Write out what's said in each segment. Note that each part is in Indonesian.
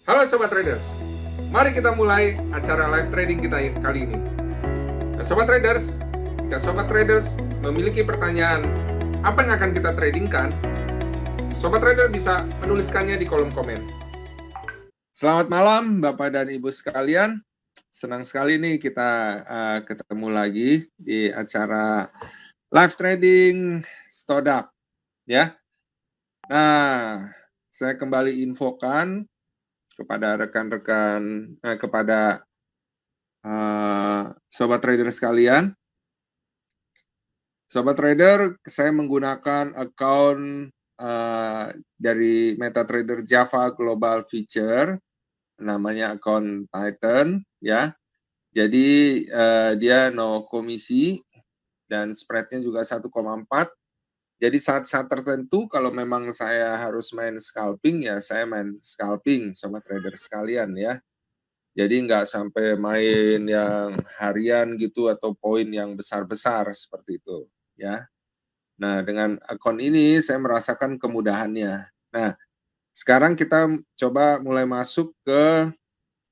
Halo Sobat Traders, mari kita mulai acara live trading kita kali ini. Nah Sobat Traders, jika Sobat Traders memiliki pertanyaan apa yang akan kita tradingkan, Sobat Trader bisa menuliskannya di kolom komen. Selamat malam Bapak dan Ibu sekalian, senang sekali nih kita ketemu lagi di acara live trading Stodak ya. Nah, saya kembali infokan kepada rekan-rekan, kepada Sobat Trader sekalian. Sobat Trader, saya menggunakan account dari MetaTrader Java Global Feature, namanya account Titan, ya. Jadi dia no komisi dan spreadnya juga 1,4. Jadi saat-saat tertentu kalau memang saya harus main scalping, ya saya main scalping, Sobat Trader sekalian ya. Jadi nggak sampai main yang harian gitu atau poin yang besar-besar seperti itu ya. Nah dengan akun ini saya merasakan kemudahannya. Nah sekarang kita coba mulai masuk ke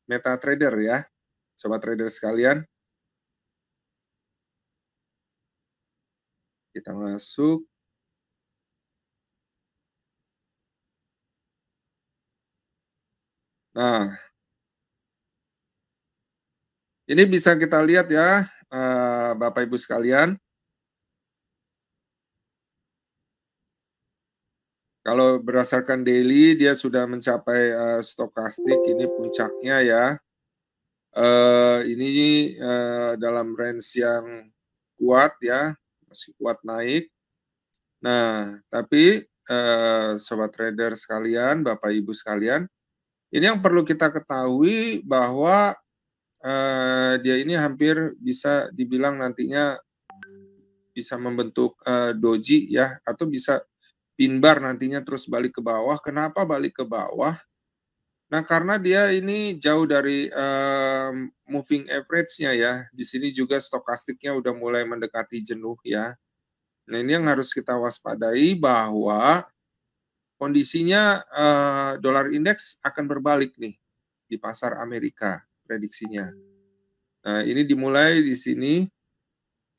MetaTrader ya, Sobat Trader sekalian. Kita masuk. Nah, ini bisa kita lihat ya, Bapak Ibu sekalian. Kalau berdasarkan daily, dia sudah mencapai stokastik, ini puncaknya ya. Ini dalam range yang kuat ya, masih kuat naik. Nah, tapi Sobat Trader sekalian, Bapak Ibu sekalian, ini yang perlu kita ketahui bahwa dia ini hampir bisa dibilang nantinya bisa membentuk doji ya, atau bisa pin bar nantinya terus balik ke bawah. Kenapa balik ke bawah? Nah, karena dia ini jauh dari moving average-nya ya. Di sini juga stokastiknya udah mulai mendekati jenuh ya. Nah, ini yang harus kita waspadai bahwa kondisinya dolar indeks akan berbalik nih di pasar Amerika prediksinya. Nah, ini dimulai di sini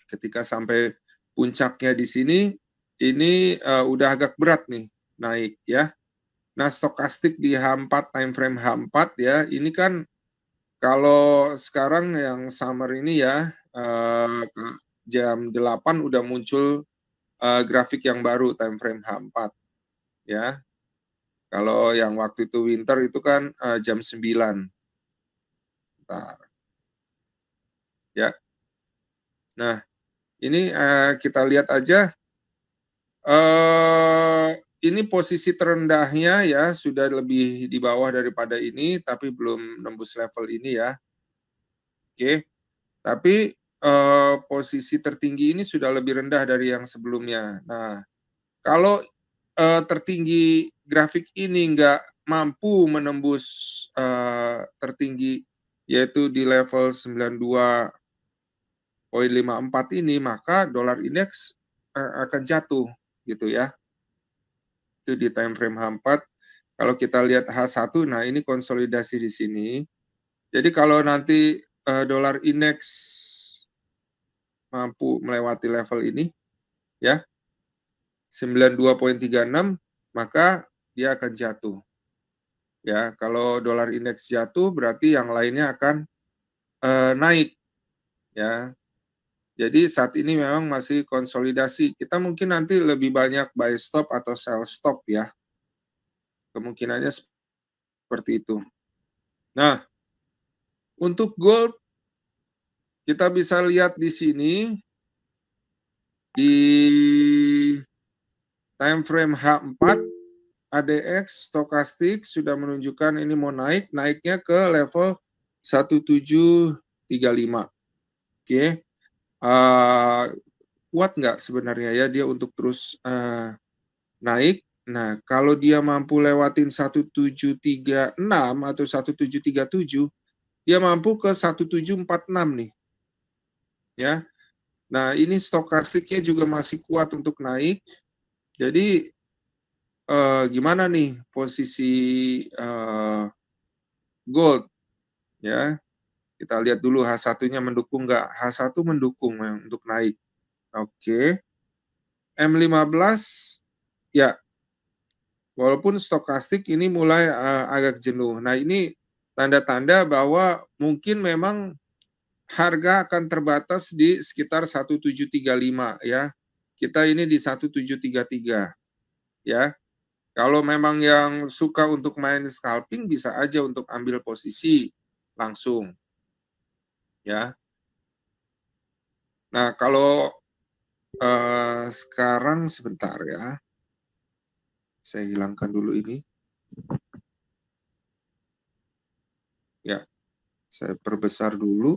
ketika sampai puncaknya di sini, ini udah agak berat nih naik ya. Nah, stokastik di H4, time frame H4 ya, ini kan kalau sekarang yang summer ini ya, jam 8 udah muncul grafik yang baru time frame H4 ya. Kalau yang waktu itu winter itu kan jam 9. Bentar. Ya. Nah, ini kita lihat aja ini posisi terendahnya ya sudah lebih di bawah daripada ini, tapi belum nembus level ini ya. Oke, tapi posisi tertinggi ini sudah lebih rendah dari yang sebelumnya. Nah, kalau tertinggi grafik ini nggak mampu menembus tertinggi yaitu di level 92,54 ini, maka dolar indeks akan jatuh gitu ya. Itu di time frame H4. Kalau kita lihat H1, nah ini konsolidasi di sini. Jadi kalau nanti dolar indeks mampu melewati level ini, ya 92,36, maka dia akan jatuh. Ya, kalau dolar indeks jatuh berarti yang lainnya akan naik. Ya, jadi saat ini memang masih konsolidasi. Kita mungkin nanti lebih banyak buy stop atau sell stop ya. Kemungkinannya seperti itu. Nah, untuk gold kita bisa lihat di sini di time frame H4 ADX stokastik sudah menunjukkan ini mau naik, naiknya ke level 1735. Oke. Kuat nggak sebenarnya ya dia untuk terus naik. Nah, kalau dia mampu lewatin 1736 atau 1737, dia mampu ke 1746 nih. Ya. Nah, ini stokastiknya juga masih kuat untuk naik. Jadi gimana nih posisi gold ya. Kita lihat dulu H1-nya mendukung nggak? H1 mendukung untuk naik. Oke. M15 ya, walaupun stokastik ini mulai agak jenuh. Nah, ini tanda-tanda bahwa mungkin memang harga akan terbatas di sekitar 1735 ya. Kita ini di 1733 ya. Kalau memang yang suka untuk main scalping bisa aja untuk ambil posisi langsung ya. Nah, kalau sekarang sebentar ya. Saya hilangkan dulu ini. Ya, saya perbesar dulu.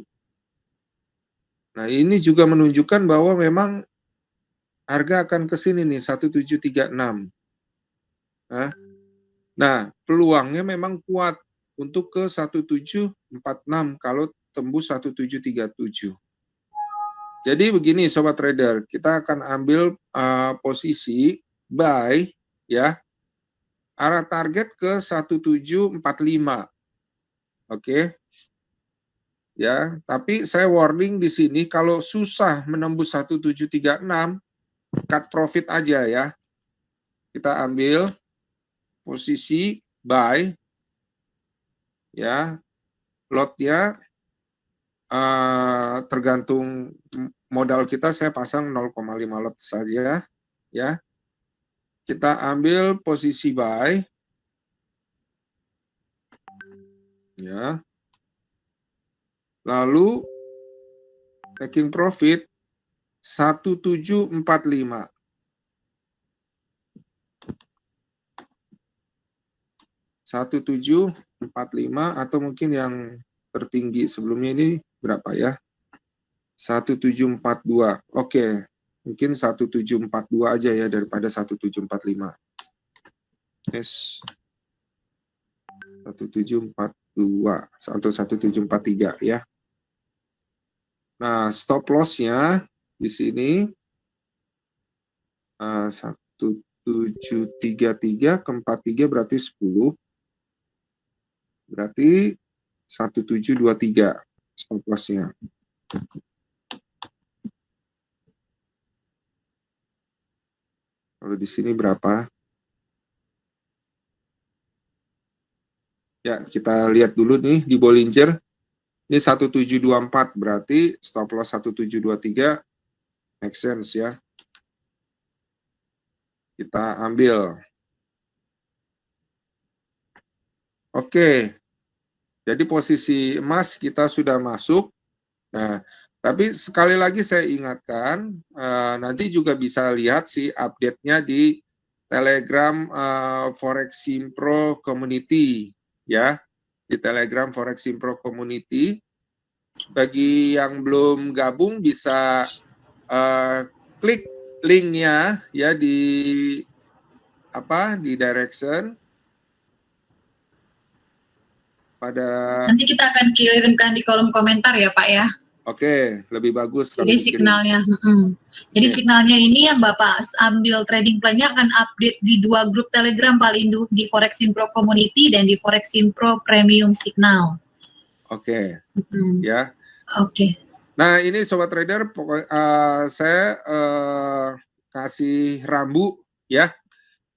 Nah, ini juga menunjukkan bahwa memang harga akan ke sini nih, 1736. Nah, peluangnya memang kuat untuk ke 1746 kalau tembus 1737. Jadi begini Sobat Trader, kita akan ambil posisi buy ya, arah target ke 1745. Oke. Ya, tapi saya warning di sini kalau susah menembus 1736, cut profit aja ya. Kita ambil posisi buy ya, lotnya tergantung modal kita, saya pasang 0,5 lot saja ya. Kita ambil posisi buy ya, lalu taking profit 1745. 1745 atau mungkin yang tertinggi sebelumnya ini berapa ya? 1742. Oke, mungkin 1742 aja ya daripada 1745. Yes. 1742 atau 1743 ya. Nah, stop loss-nya di sini 1733 ke 43 berarti 10. Berarti 1723 stop loss-nya. Kalau di sini berapa? Ya, kita lihat dulu nih di Bollinger. Ini 1724 berarti stop loss 1723 make sense ya. Kita ambil. Oke. Jadi posisi emas kita sudah masuk. Nah, tapi sekali lagi saya ingatkan, nanti juga bisa lihat sih update-nya di Telegram Forex Simpro Community ya. Di Telegram Forex Simpro Community. Bagi yang belum gabung bisa klik linknya ya di direction pada. Nanti kita akan kirimkan di kolom komentar ya Pak ya. Oke, lebih bagus jadi kalau signalnya. Jadi signalnya ini yang Bapak ambil trading plan-nya akan update di 2 grup Telegram Pak Lindu, di Forex Simpro Community dan di Forex Simpro Premium Signal. Oke. Ya. Oke. Nah, ini Sobat Trader, saya kasih rambu ya.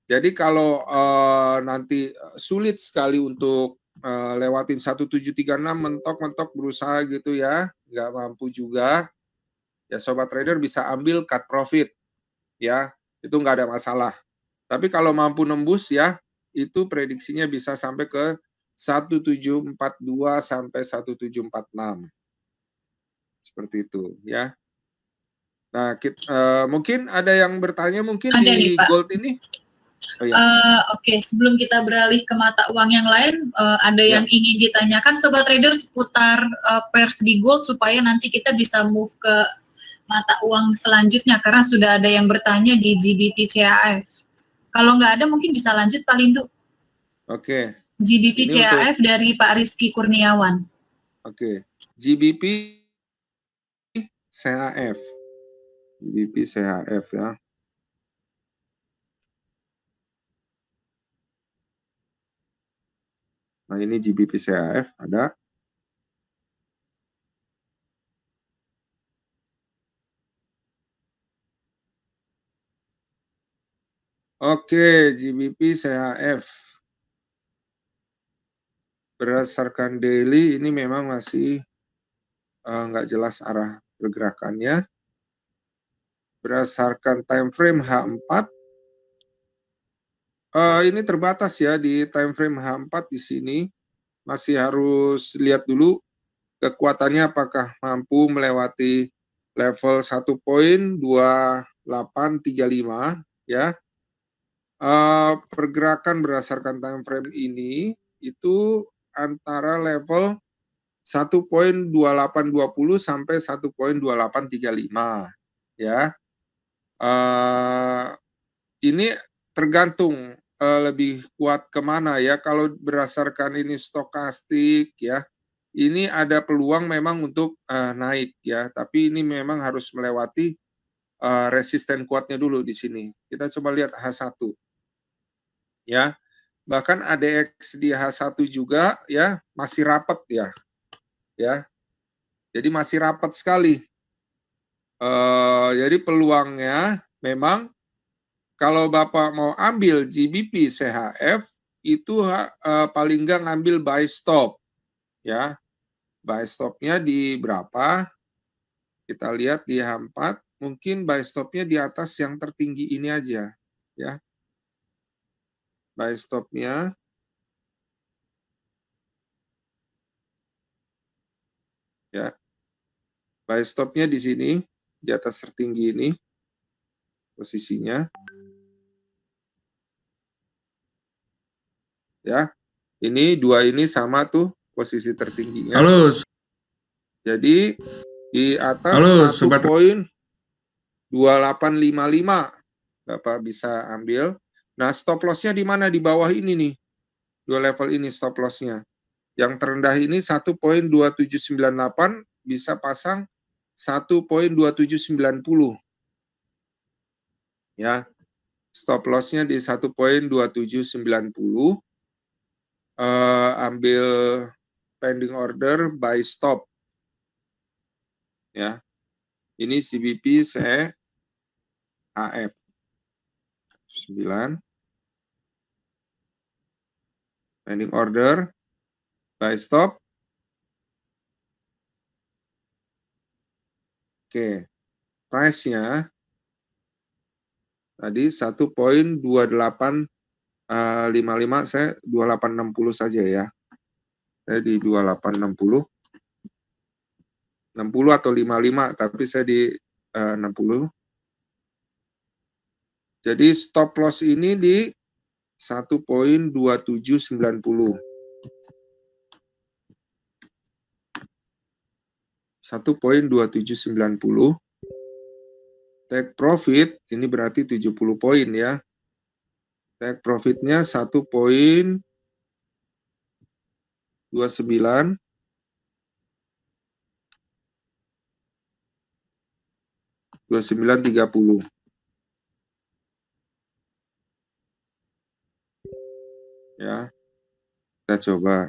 Jadi kalau nanti sulit sekali untuk lewatin 1736 mentok-mentok berusaha gitu ya, nggak mampu juga, ya Sobat Trader bisa ambil cut profit ya, itu nggak ada masalah. Tapi kalau mampu nembus ya, itu prediksinya bisa sampai ke 1742 sampai 1746. Seperti itu ya. Nah, mungkin ada yang bertanya mungkin ada di nih, Pak. gold ini. Oh, ya. Oke, sebelum kita beralih ke mata uang yang lain, ada yang ingin ditanyakan Sobat Trader seputar pairs di gold supaya nanti kita bisa move ke mata uang selanjutnya karena sudah ada yang bertanya di GBP CHF. Kalau nggak ada mungkin bisa lanjut Pak Lindu. Oke. GBP CHF dari Pak Rizky Kurniawan. Oke. GBP CHF. GBP CHF ya. Nah, ini GBP CHF ada. Oke, GBP CHF. Berdasarkan daily ini memang masih nggak jelas arah pergerakannya. Berdasarkan time frame H4, ini terbatas ya di time frame H4 di sini. Masih harus lihat dulu kekuatannya apakah mampu melewati level 1.2835 ya. Pergerakan berdasarkan time frame ini itu antara level 1.2820 sampai 1.2835 ya. Ini tergantung lebih kuat kemana ya. Kalau berdasarkan ini stokastik ya, ini ada peluang memang untuk naik ya. Tapi ini memang harus melewati resisten kuatnya dulu di sini. Kita coba lihat H1 ya. Bahkan ADX di H1 juga ya masih rapat ya. Ya. Jadi masih rapat sekali. Jadi peluangnya memang kalau Bapak mau ambil GBP CHF itu paling nggak ngambil buy stop ya. Buy stopnya di berapa? Kita lihat di H4, mungkin buy stopnya di atas yang tertinggi ini aja ya. Buy stopnya ya. Buy stopnya di sini di atas tertinggi ini posisinya. Ya. Ini dua ini sama tuh posisi tertingginya. Halo. Jadi di atas 1.2855 Bapak bisa ambil. Nah, stop loss-nya di mana? Di bawah ini nih. Dua level ini stop loss-nya. Yang terendah ini 1.2798 bisa pasang 1.2790. Ya. Stop loss-nya di 1.2790. Ambil pending order buy stop. Ya. Ini CBP CHF 9. Pending order buy stop. Oke. Price-nya tadi 1.2855, saya 2860 saja ya. Saya di 2860. 60 atau 55, tapi saya di 60. Jadi stop loss ini di 1.2790. 1.2790. Take profit ini berarti 70 poin ya. Take profitnya 1.29 2930. Ya. Kita coba.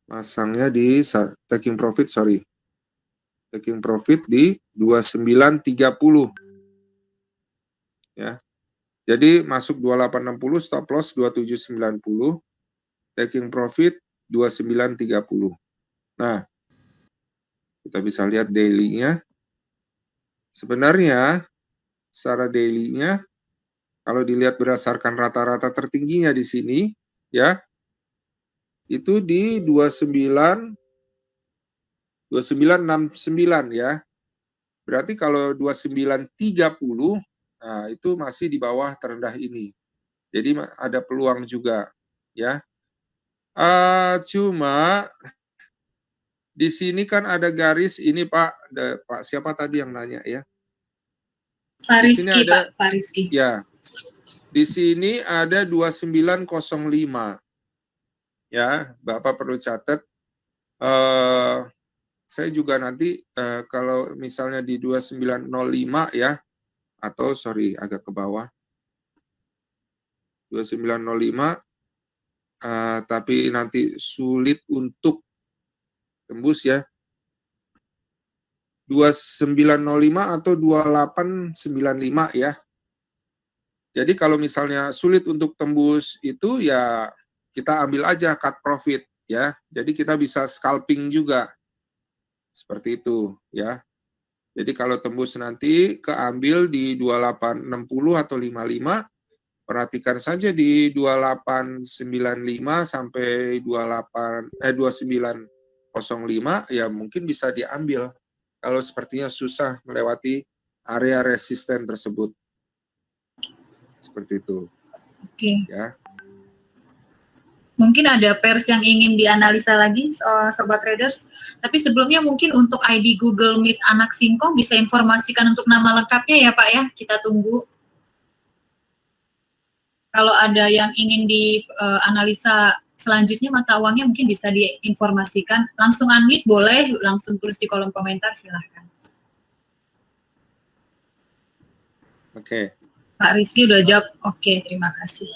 Masangnya di taking profit, taking profit di 2930 ya. Jadi masuk 2860, stop loss 2790, taking profit 2930. Nah, kita bisa lihat daily-nya. Sebenarnya secara daily-nya kalau dilihat berdasarkan rata-rata tertingginya di sini ya, itu di 2969 ya. Berarti kalau 2930, nah itu masih di bawah terendah ini. Jadi ada peluang juga ya. Cuma di sini kan ada garis ini Pak, siapa tadi yang nanya ya? Pak Rizky, Pak Rizky. Ya. Di sini ada 2905. Ya, Bapak perlu catat saya juga nanti kalau misalnya di 2905 ya, atau sorry agak ke bawah, 2905, tapi nanti sulit untuk tembus ya, 2905 atau 2895 ya. Jadi kalau misalnya sulit untuk tembus itu ya kita ambil aja cut profit ya. Jadi kita bisa scalping juga. Seperti itu ya. Jadi kalau tembus nanti keambil di 2860 atau 55, perhatikan saja di 2895 sampai 2905 ya mungkin bisa diambil kalau sepertinya susah melewati area resisten tersebut. Seperti itu. Oke. Ya. Mungkin ada pairs yang ingin dianalisa lagi, Sobat Traders. Tapi sebelumnya mungkin untuk ID Google Meet anak singkong bisa informasikan untuk nama lengkapnya ya Pak ya. Kita tunggu. Kalau ada yang ingin dianalisa selanjutnya mata uangnya mungkin bisa diinformasikan. Langsung unmute boleh, langsung tulis di kolom komentar silahkan. Oke. Pak Rizky udah jawab, oke, terima kasih.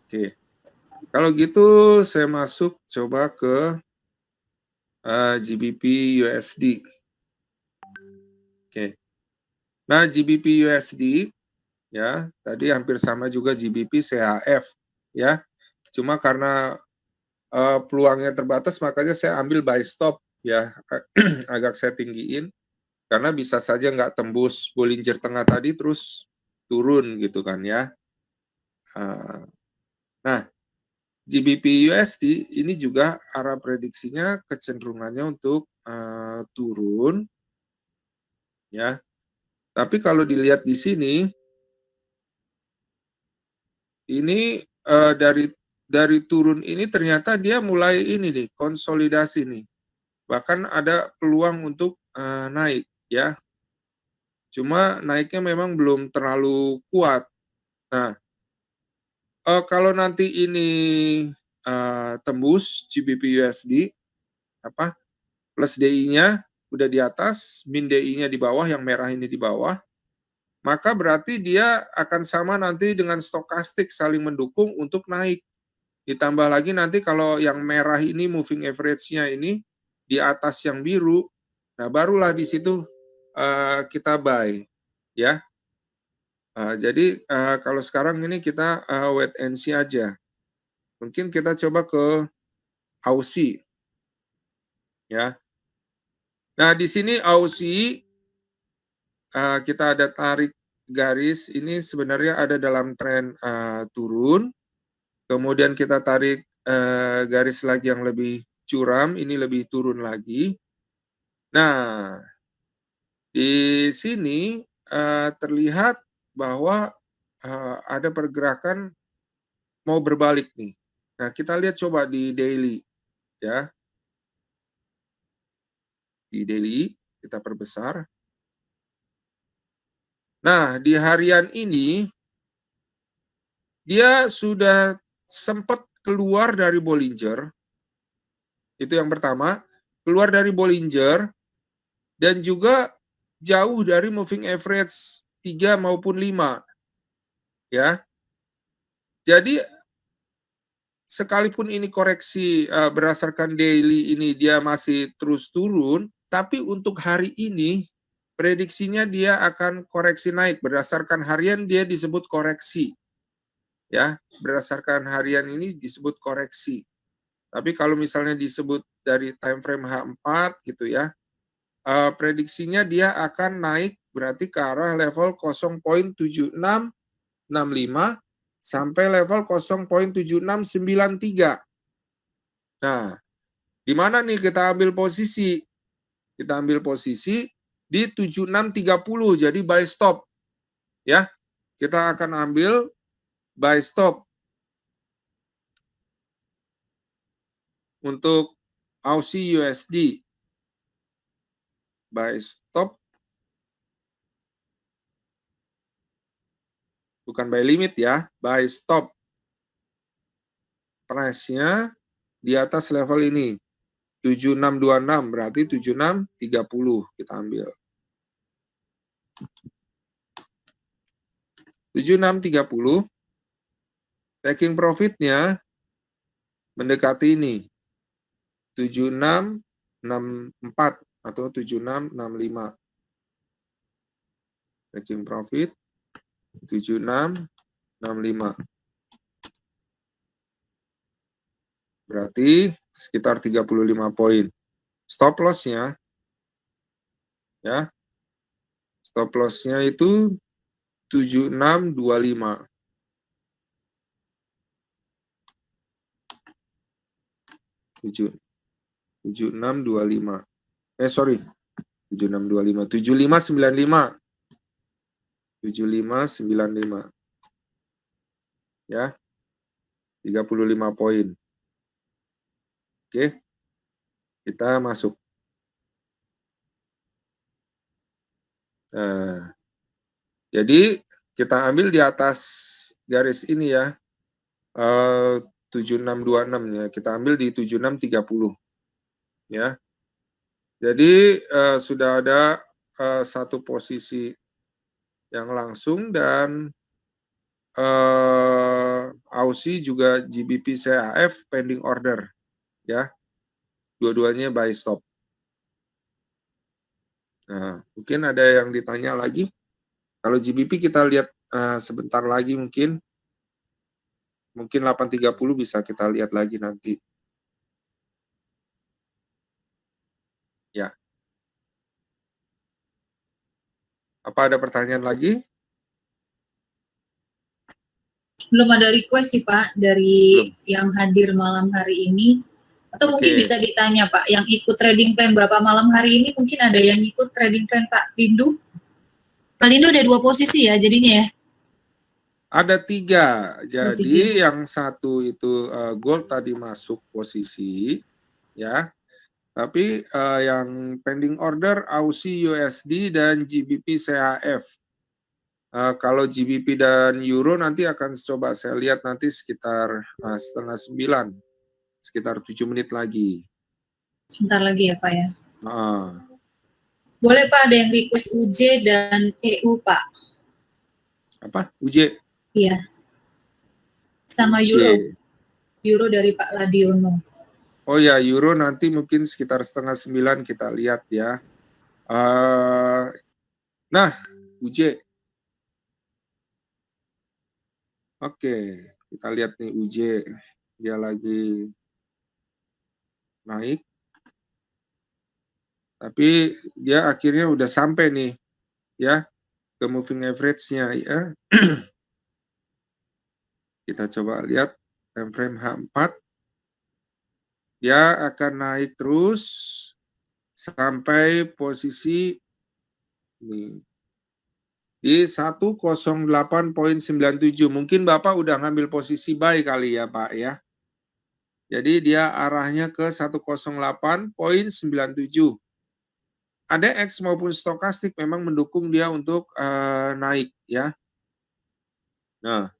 Oke, kalau gitu saya masuk coba ke GBP USD. Oke, nah GBP USD ya tadi hampir sama juga GBP CHF ya, cuma karena peluangnya terbatas makanya saya ambil buy stop ya, agak saya tinggiin karena bisa saja nggak tembus Bollinger tengah tadi terus turun gitu kan ya. Nah, GBP USD ini juga arah prediksinya kecenderungannya untuk turun ya. Tapi kalau dilihat di sini ini dari turun ini ternyata dia mulai ini nih konsolidasi nih. Bahkan ada peluang untuk naik ya. Cuma naiknya memang belum terlalu kuat. Nah, kalau nanti ini tembus GBP USD apa plus DI-nya udah di atas, min DI-nya di bawah, yang merah ini di bawah, maka berarti dia akan sama nanti dengan stokastik saling mendukung untuk naik. Ditambah lagi nanti kalau yang merah ini moving average-nya ini di atas yang biru, nah barulah di situ kita buy ya. Jadi kalau sekarang ini kita wait and see aja. Mungkin kita coba ke Aussie ya. Nah di sini Aussie kita ada tarik garis ini sebenarnya ada dalam tren turun. Kemudian kita tarik garis lagi yang lebih curam, ini lebih turun lagi. Nah, di sini terlihat bahwa ada pergerakan mau berbalik nih. Nah, kita lihat coba di daily ya. Di daily kita perbesar. Nah, di harian ini dia sudah sempat keluar dari Bollinger. Itu yang pertama, keluar dari Bollinger dan juga jauh dari moving average 3 maupun 5. Ya. Jadi sekalipun ini koreksi berdasarkan daily ini dia masih terus turun, tapi untuk hari ini prediksinya dia akan koreksi naik. Berdasarkan harian dia disebut koreksi. Ya, berdasarkan harian ini disebut koreksi. Tapi kalau misalnya disebut dari time frame H4 gitu ya, prediksinya dia akan naik berarti ke arah level 0.7665 sampai level 0.7693. Nah, di mana nih kita ambil posisi? Kita ambil posisi di 7630, jadi buy stop. Ya, kita akan ambil buy stop untuk Aussie USD. Buy stop, bukan buy limit ya, buy stop. Price-nya di atas level ini. 7626 berarti 7630 kita ambil. 7630 taking profitnya mendekati ini 7664 atau 7665. Taking profit 7665. Berarti sekitar 35 poin. Stop loss-nya ya. Stop loss-nya itu 7625. 7625. Sorry. 7625. 7595. 7595. Ya. 35 poin. Oke. Kita masuk. Nah, jadi kita ambil di atas garis ini ya. 7626 ya. Kita ambil di 7630. Ya. Jadi sudah ada satu posisi yang langsung dan Aussie juga GBP CHF pending order ya. Dua-duanya buy stop. Nah, mungkin ada yang ditanya lagi. Kalau GBP kita lihat sebentar lagi mungkin 8.30 bisa kita lihat lagi nanti. Ya. Apa ada pertanyaan lagi? Belum ada request sih Pak dari yang hadir malam hari ini. Atau mungkin bisa ditanya Pak, yang ikut trading plan Bapak malam hari ini mungkin ada yang ikut trading plan Pak Lindu? Pak Lindu ada 2 posisi ya jadinya ya? Ada 3. Jadi yang satu itu gold tadi masuk posisi ya. Tapi yang pending order Aussie USD dan GBP CHF. Kalau GBP dan Euro nanti akan coba saya lihat nanti sekitar 8:30, sekitar 7 menit lagi. Sebentar lagi ya Pak ya. Boleh Pak, ada yang request UJ dan EU Pak. Apa? UJ? Iya. Sama UJ. Euro. Euro dari Pak Ladiono. Oh ya, Euro nanti mungkin sekitar 8:30 kita lihat ya. Nah, UJ. Oke, kita lihat nih UJ. Dia lagi naik. Tapi dia akhirnya udah sampai nih ya ke moving average-nya ya. Kita coba lihat time frame H4. Dia akan naik terus sampai posisi ini di 108.97. Mungkin Bapak udah ngambil posisi buy kali ya Pak ya. Jadi dia arahnya ke 108.97. ADX maupun stokastik memang mendukung dia untuk naik ya. Nah,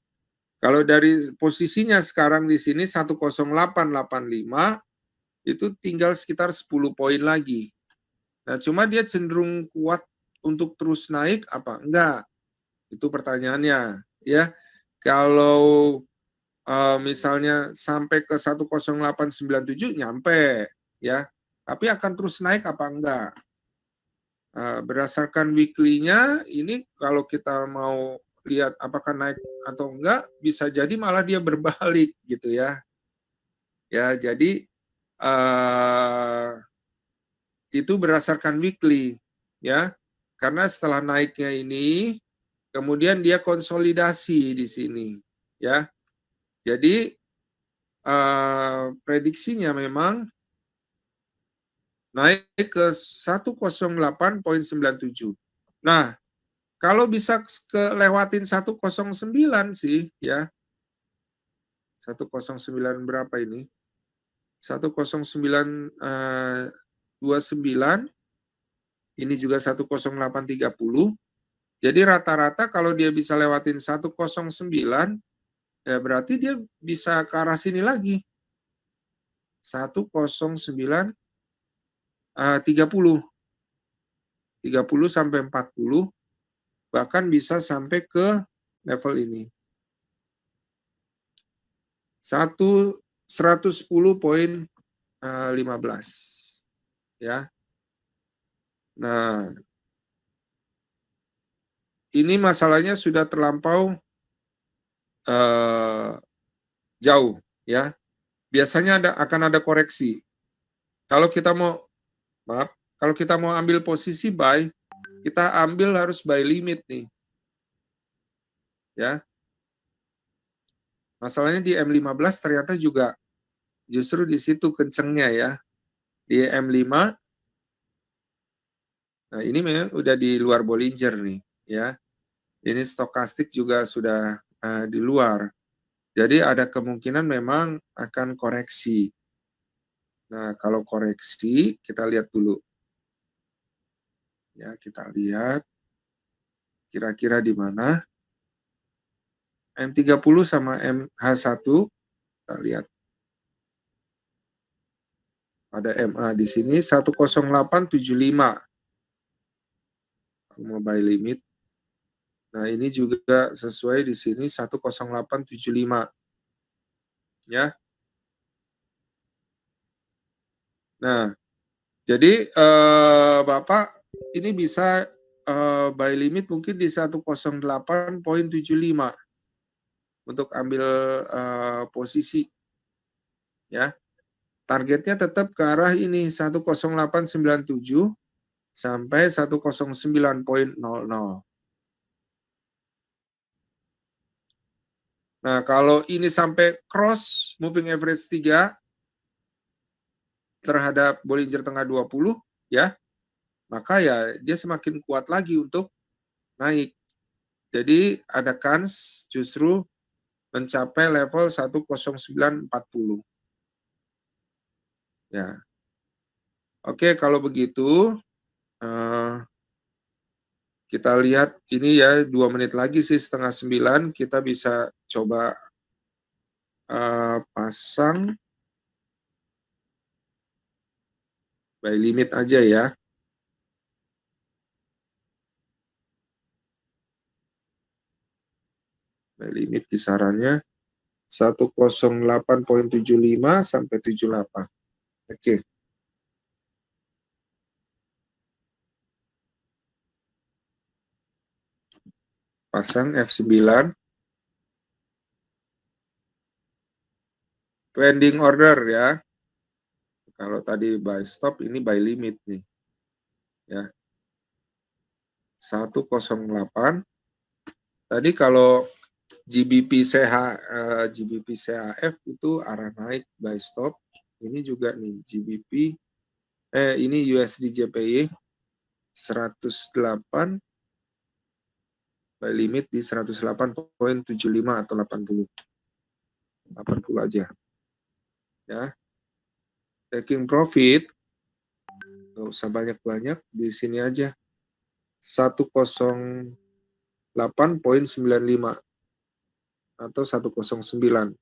kalau dari posisinya sekarang di sini 10885 itu tinggal sekitar 10 poin lagi. Nah, cuma dia cenderung kuat untuk terus naik apa enggak? Itu pertanyaannya ya. Kalau misalnya sampai ke 10897 nyampe ya. Tapi akan terus naik apa enggak? Berdasarkan weekly-nya ini kalau kita mau lihat apakah naik atau enggak, bisa jadi malah dia berbalik gitu ya. Ya, jadi itu berdasarkan weekly ya. Karena setelah naiknya ini kemudian dia konsolidasi di sini ya. Jadi prediksinya memang naik ke 108.97. Nah, kalau bisa lewatin 109 sih ya. 109 berapa ini? 10929. Ini juga 10830. Jadi rata-rata kalau dia bisa lewatin 109 ya berarti dia bisa ke arah sini lagi. 109 30 sampai 40, bahkan bisa sampai ke level ini. 110.15 ya. Nah, ini masalahnya sudah terlampau jauh ya. Biasanya akan ada koreksi. Kalau kita mau ambil posisi buy, kita ambil harus buy limit nih. Ya. Masalahnya di M15 ternyata juga justru di situ kencengnya ya. Di M5, nah ini memang udah di luar Bollinger nih ya. Ini stokastik juga sudah di luar. Jadi ada kemungkinan memang akan koreksi. Nah, kalau koreksi kita lihat dulu. Ya, kita lihat kira-kira di mana. M30 sama MH1 kita lihat. Ada MA di sini 10875. Mau buy limit. Nah, ini juga sesuai di sini 10875. Ya. Nah, jadi Bapak ini bisa buy limit mungkin di 108.75 untuk ambil posisi. Ya. Targetnya tetap ke arah ini 10897 sampai 109.00. Nah, kalau ini sampai cross moving average 3 terhadap Bollinger Tengah 20 ya, maka ya dia semakin kuat lagi untuk naik. Jadi ada kans justru mencapai level 10940. Ya. Oke, kalau begitu kita lihat ini ya 2 menit lagi sih 8:30 kita bisa coba pasang buy limit aja ya. Buy limit kisarannya 108.75 sampai 78. Oke. Pasang F9. Pending order ya. Kalau tadi buy stop, ini buy limit nih. Ya. 108. Tadi kalau GBP CHF itu arah naik buy stop. Ini juga nih GBP ini USD JPY 108 buy limit di 108.75 atau 80. 80 aja. Ya. Taking profit nggak usah banyak-banyak, di sini aja 108.95 atau 109.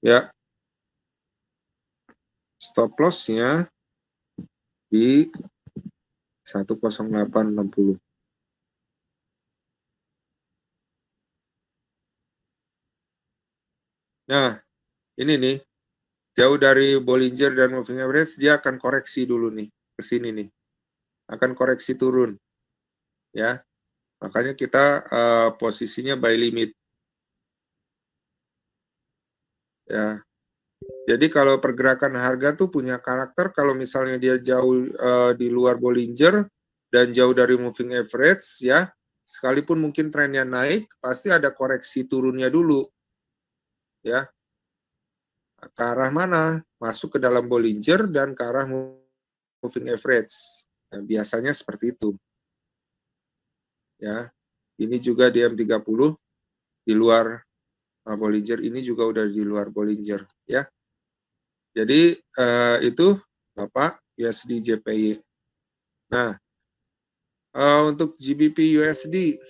Ya. Stop loss-nya di 10860. Nah, ini nih, jauh dari Bollinger dan moving average, dia akan koreksi dulu nih, ke sini nih. Akan koreksi turun. Ya, makanya kita posisinya buy limit. Ya, jadi kalau pergerakan harga tuh punya karakter, kalau misalnya dia jauh di luar Bollinger dan jauh dari moving average, ya, sekalipun mungkin trennya naik, pasti ada koreksi turunnya dulu. Ya, ke arah mana? Masuk ke dalam Bollinger dan ke arah moving average. Nah, biasanya seperti itu. Ya, ini juga di M30 di luar Bollinger, ini juga udah di luar Bollinger. Ya, jadi itu Bapak USD JPY. Nah, untuk GBP USD,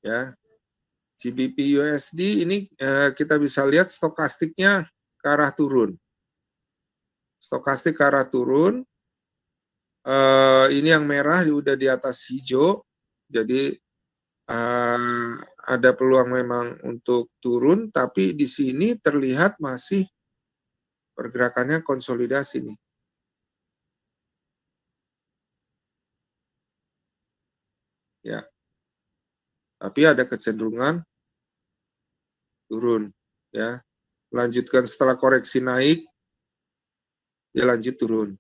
ya, GBP USD ini kita bisa lihat stokastiknya ke arah turun. Stokastik ke arah turun. Ini yang merah udah di atas hijau. Jadi ada peluang memang untuk turun, tapi di sini terlihat masih pergerakannya konsolidasi nih. Ya. Tapi ada kecenderungan turun, ya. Lanjutkan setelah koreksi naik, dia lanjut turun.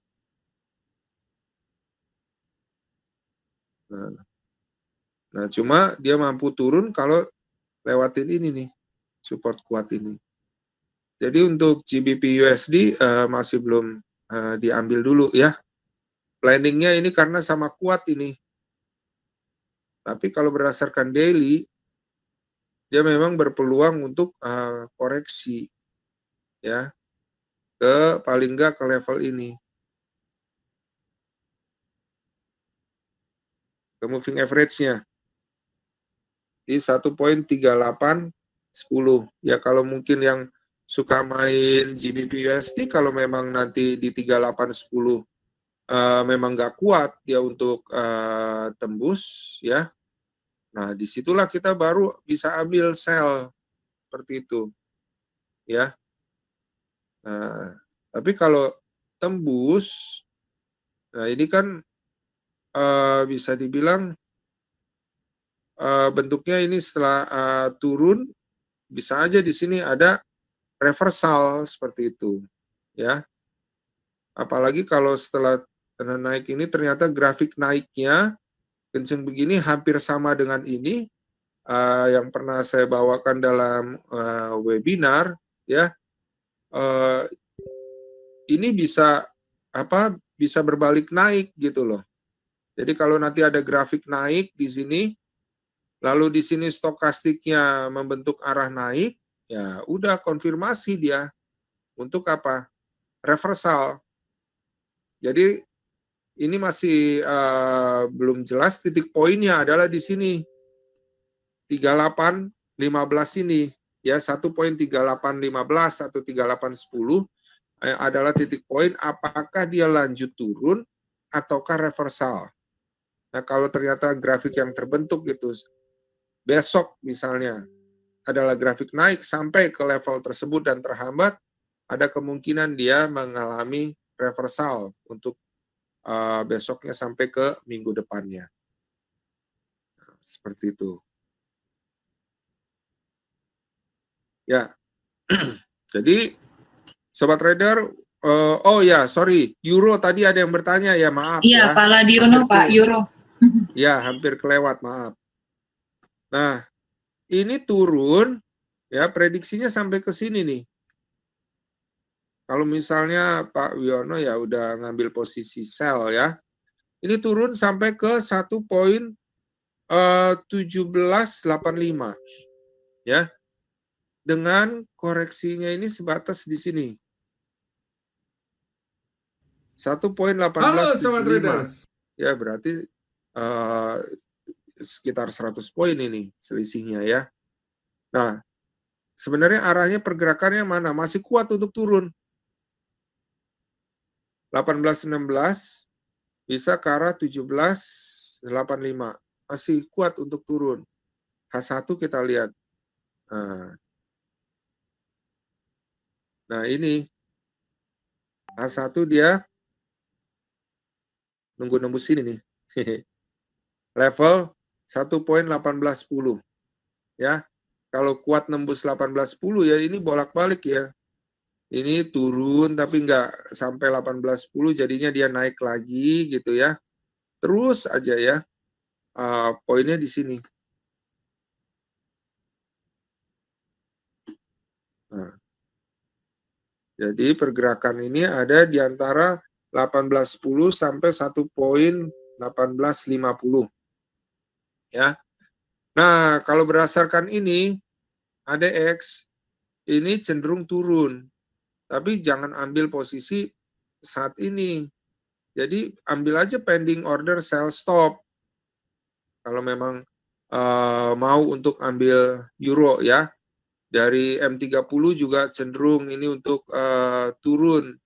Nah, cuma dia mampu turun kalau lewatin ini nih, support kuat ini. Jadi untuk GBP USD masih belum diambil dulu ya. Planningnya ini karena sama kuat ini. Tapi kalau berdasarkan daily, dia memang berpeluang untuk koreksi ya ke paling nggak ke level ini, ke moving average-nya di 1.3810 ya. Kalau mungkin yang suka main GBP USD, kalau memang nanti di 3810 memang nggak kuat dia untuk tembus ya. Nah, disitulah kita baru bisa ambil sell seperti itu, ya. Nah, tapi kalau tembus, nah ini kan bisa dibilang bentuknya ini setelah turun, bisa aja di sini ada reversal seperti itu, ya. Apalagi kalau setelah naik ini ternyata grafik naiknya kenceng begini, hampir sama dengan ini yang pernah saya bawakan dalam webinar ya. Ini bisa bisa berbalik naik gitu loh. Jadi kalau nanti ada grafik naik di sini, lalu di sini stokastiknya membentuk arah naik, ya udah konfirmasi dia untuk apa? Reversal. Jadi ini masih belum jelas, titik poinnya adalah di sini 3815 ini ya, 1.3815 atau 3810 adalah titik poin apakah dia lanjut turun ataukah reversal. Nah, kalau ternyata grafik yang terbentuk gitu besok misalnya adalah grafik naik sampai ke level tersebut dan terhambat, ada kemungkinan dia mengalami reversal untuk besoknya sampai ke minggu depannya. Nah, seperti itu. Ya, jadi Sobat Trader, oh ya, sorry, Euro tadi ada yang bertanya ya, maaf ya. Iya, Pak Ladiono, Pak Euro. Ya, hampir kelewat, maaf. Nah, ini turun, ya prediksinya sampai ke sini nih. Kalau misalnya Pak Wiono ya udah ngambil posisi sell ya, ini turun sampai ke 1.1785 ya, dengan koreksinya ini sebatas di sini 1.1875 ya, berarti sekitar 100 poin ini selisihnya ya. Nah, sebenarnya arahnya pergerakannya mana? Masih kuat untuk turun. 1816 bisa ke arah 1785. Masih kuat untuk turun. H1 kita lihat. Nah ini H1 dia nunggu nembus sini nih. Level 1.1810. Ya. Kalau kuat nembus 1810 ya ini bolak-balik ya. Ini turun tapi nggak sampai 1810, jadinya dia naik lagi gitu ya. Terus aja ya. Poinnya di sini. Nah, jadi pergerakan ini ada di antara 1810 sampai 1.1850. Ya. Nah, kalau berdasarkan ini ADX ini cenderung turun. Tapi jangan ambil posisi saat ini. Jadi ambil aja pending order sell stop. Kalau memang mau untuk ambil euro ya. Dari M30 juga cenderung ini untuk turun.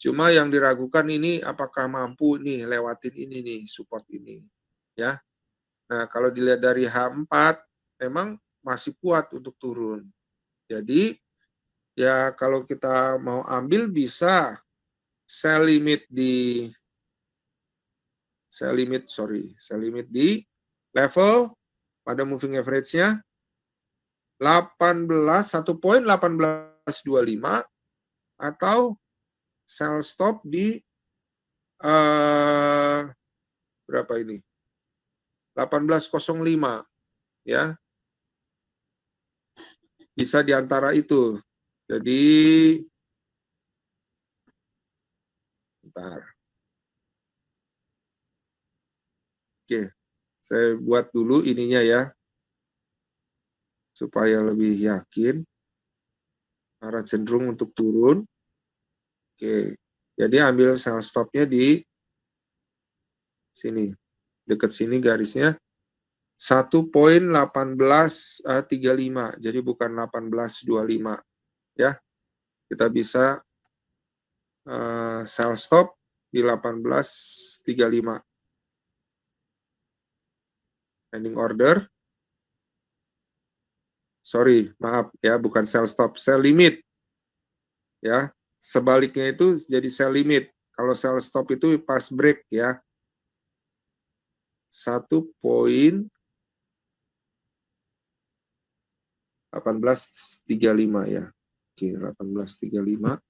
Cuma yang diragukan ini apakah mampu nih lewatin ini nih, support ini. Ya. Nah, kalau dilihat dari H4 memang masih kuat untuk turun. Jadi ya kalau kita mau ambil bisa sell limit di level pada moving average-nya 18.25 atau sell stop di berapa ini? 18.05 ya. Bisa di antara itu. Jadi bentar. Oke, saya buat dulu ininya ya. Supaya lebih yakin. Arah cenderung untuk turun. Oke, jadi ambil sell stopnya di sini. Dekat sini garisnya 1.1835. Jadi bukan 18.25 ya. Kita bisa sell stop di 18.35. Pending order. Sorry, maaf ya, bukan sell stop, sell limit. Ya, sebaliknya itu jadi sell limit. Kalau sell stop itu pas break ya. 1.1835 ya. Oke, 1835.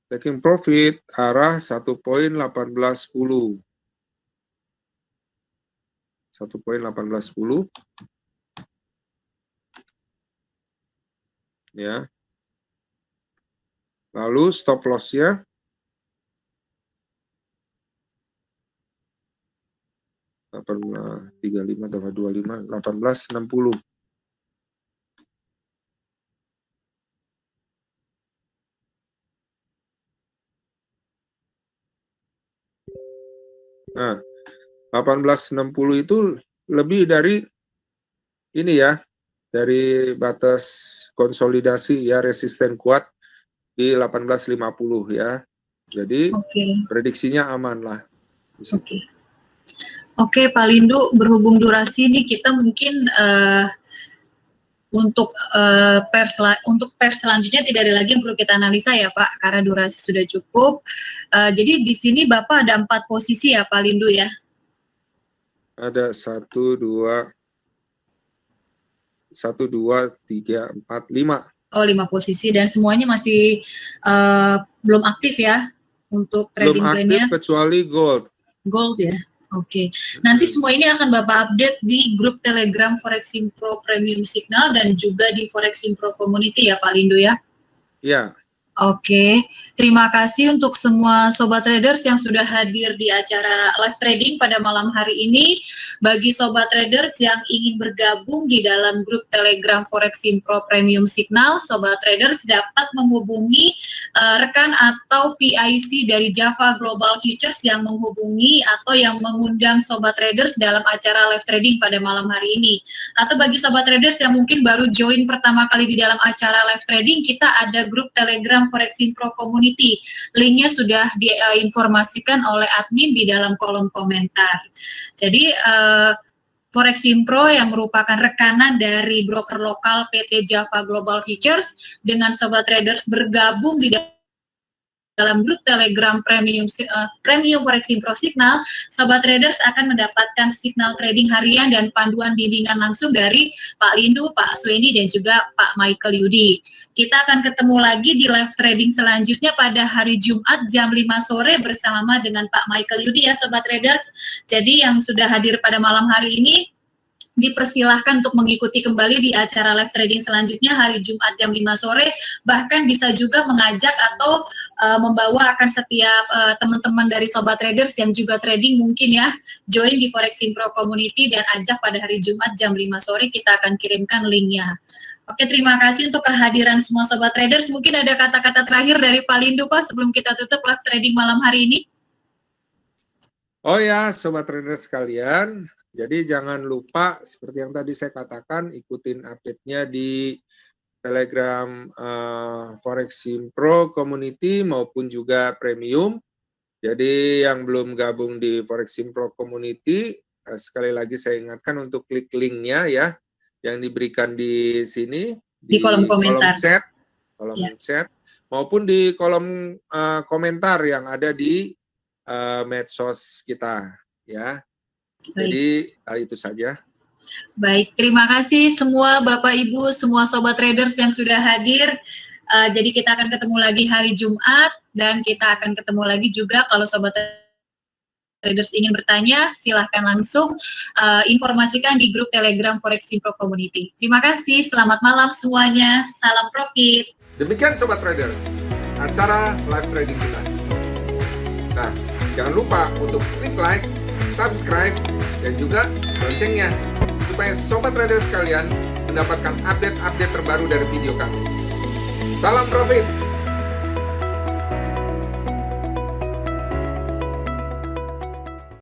Taking profit arah 1.1810. 1.1810. Ya. Lalu stop loss-nya 1835 tambah 25, 1860. Nah, 1860 itu lebih dari ini ya, dari batas konsolidasi ya, resisten kuat di 1850 ya. Jadi prediksinya aman lah. Oke, Pak Lindu, berhubung durasi nih kita mungkin untuk per selanjutnya tidak ada lagi yang perlu kita analisa ya Pak, karena durasi sudah cukup. Jadi di sini Bapak ada 4 posisi ya Pak Lindu ya? Ada 1, 2, 3, 4, 5. Oh, 5 posisi dan semuanya masih belum aktif ya untuk trading plan-nya? Belum aktif kecuali gold. Gold ya? Oke. Nanti semua ini akan Bapak update di grup Telegram Foreximpro Premium Signal dan juga di Foreximpro Community ya Pak Lindu ya? Ya. Oke, terima kasih untuk semua Sobat Traders yang sudah hadir di acara live trading pada malam hari ini. Bagi Sobat Traders yang ingin bergabung di dalam grup Telegram Foreximpro Premium Signal, Sobat Traders dapat menghubungi rekan atau PIC dari Java Global Futures yang menghubungi atau yang mengundang Sobat Traders dalam acara live trading pada malam hari ini. Atau bagi Sobat Traders yang mungkin baru join pertama kali di dalam acara live trading, kita ada grup Telegram Foreximpro Community. Linknya sudah diinformasikan oleh admin di dalam kolom komentar. Jadi Foreximpro yang merupakan rekanan dari broker lokal PT Java Global Futures dengan Sobat Traders bergabung di dalam grup Telegram Premium Foreximpro Signal, Sobat Traders akan mendapatkan signal trading harian dan panduan bimbingan langsung dari Pak Lindu, Pak Sweni, dan juga Pak Michael Yudi. Kita akan ketemu lagi di live trading selanjutnya pada hari Jumat jam 5 sore bersama dengan Pak Michael Yudi ya Sobat Traders. Jadi yang sudah hadir pada malam hari ini, dipersilahkan untuk mengikuti kembali di acara live trading selanjutnya hari Jumat jam 5 sore, bahkan bisa juga mengajak atau membawa akan setiap teman-teman dari Sobat Traders yang juga trading mungkin ya, join di Foreximpro Community dan ajak pada hari Jumat jam 5 sore, kita akan kirimkan linknya. Oke, terima kasih untuk kehadiran semua Sobat Traders. Mungkin ada kata-kata terakhir dari Pak Lindu, Pak, sebelum kita tutup live trading malam hari ini. Oh ya, Sobat Traders sekalian, jadi jangan lupa seperti yang tadi saya katakan, ikutin update-nya di Telegram Forex Pro Community maupun juga Premium. Jadi yang belum gabung di Forex Pro Community, sekali lagi saya ingatkan untuk klik linknya ya, yang diberikan di sini di kolom komentar, kolom chat, maupun di kolom komentar yang ada di medsos kita ya. Baik. Jadi itu saja. Baik, terima kasih semua Bapak Ibu, semua Sobat Traders yang sudah hadir. Jadi kita akan ketemu lagi hari Jumat, dan kita akan ketemu lagi juga kalau Sobat Traders ingin bertanya, silahkan langsung informasikan di grup Telegram Forex Pro Community. Terima kasih, selamat malam semuanya, salam profit. Demikian Sobat Traders, acara live trading kita. Nah, jangan lupa untuk klik like, subscribe, dan juga loncengnya, supaya Sobat Traders sekalian mendapatkan update-update terbaru dari video kami. Salam profit!